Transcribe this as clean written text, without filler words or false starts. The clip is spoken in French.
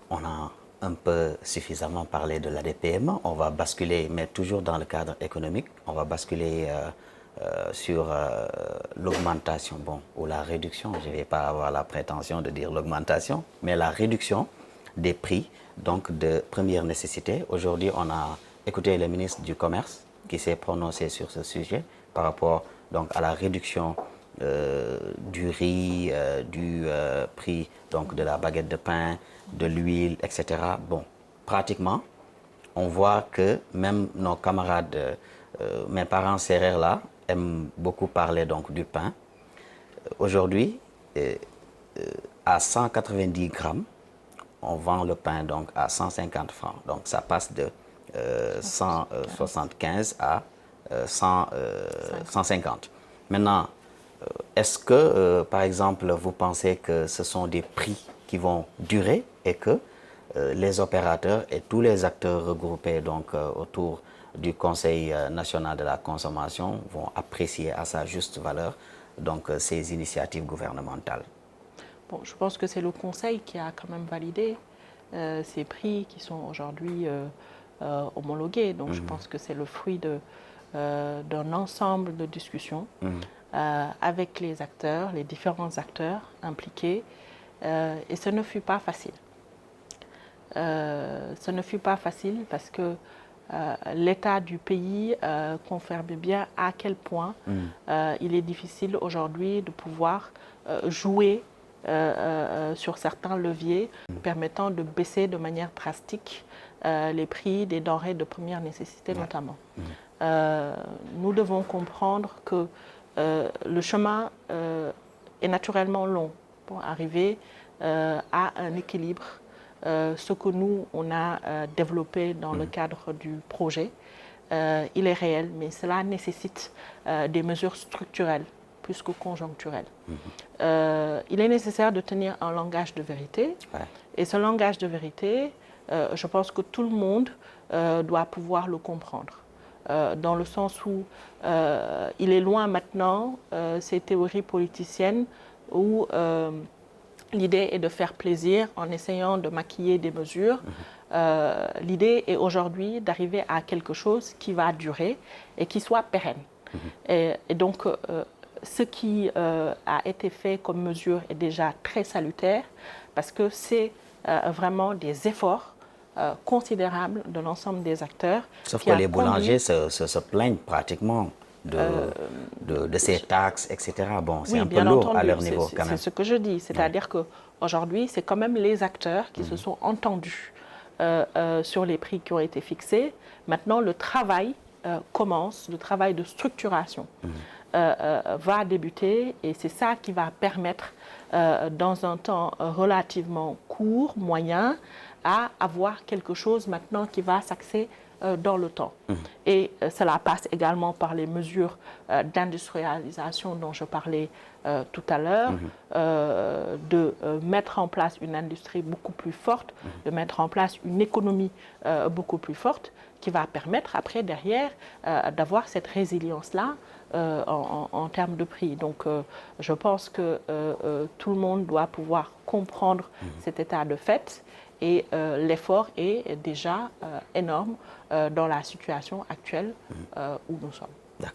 on a un peu suffisamment parlé de l'ADPM. On va basculer, mais toujours dans le cadre économique, on va basculer sur l'augmentation, bon, ou la réduction, je ne vais pas avoir la prétention de dire l'augmentation, mais la réduction des prix donc de première nécessité. Aujourd'hui, on a écouté le ministre du Commerce qui s'est prononcé sur ce sujet par rapport donc à la réduction du riz, du prix donc de la baguette de pain, de l'huile, etc. Bon, pratiquement, on voit que même nos camarades, mes parents sérères là, aiment beaucoup parler donc du pain. Aujourd'hui, à 190 grammes, on vend le pain donc à 150 francs. Donc ça passe de 175 à 150. Maintenant, est-ce que, par exemple, vous pensez que ce sont des prix qui vont durer et que les opérateurs et tous les acteurs regroupés donc, autour du Conseil national de la consommation vont apprécier à sa juste valeur donc, ces initiatives gouvernementales? Bon, je pense que c'est le Conseil qui a quand même validé ces prix qui sont aujourd'hui homologués. Donc je pense que c'est le fruit d'un ensemble de discussions avec les acteurs, les différents acteurs impliqués. Et ce ne fut pas facile. Ce ne fut pas facile parce que l'état du pays confirme bien à quel point il est difficile aujourd'hui de pouvoir jouer sur certains leviers permettant de baisser de manière drastique les prix des denrées de première nécessité notamment. Nous devons comprendre que le chemin est naturellement long pour arriver à un équilibre. Ce que nous, on a développé dans le cadre du projet, il est réel, mais cela nécessite des mesures structurelles plus que conjoncturelles. Il est nécessaire de tenir un langage de vérité. Et ce langage de vérité, je pense que tout le monde doit pouvoir le comprendre. Dans le sens où il est loin maintenant ces théories politiciennes où l'idée est de faire plaisir en essayant de maquiller des mesures. L'idée est aujourd'hui d'arriver à quelque chose qui va durer et qui soit pérenne. Et donc, ce qui a été fait comme mesure est déjà très salutaire parce que c'est vraiment des efforts considérables de l'ensemble des acteurs. Sauf que les boulangers se plaignent pratiquement de ces taxes, etc. Bon, c'est oui, un peu lourd à leur niveau quand même. C'est ce que je dis, c'est-à-dire qu'aujourd'hui, c'est quand même les acteurs qui se sont entendus sur les prix qui ont été fixés. Maintenant, le travail commence, le travail de structuration va débuter et c'est ça qui va permettre, dans un temps relativement court, moyen, à avoir quelque chose maintenant qui va s'axer dans le temps. Et cela passe également par les mesures d'industrialisation dont je parlais tout à l'heure, de mettre en place une industrie beaucoup plus forte, de mettre en place une économie beaucoup plus forte qui va permettre après, derrière, d'avoir cette résilience-là en termes de prix. Donc, je pense que tout le monde doit pouvoir comprendre cet état de fait et l'effort est déjà énorme dans la situation actuelle où nous sommes.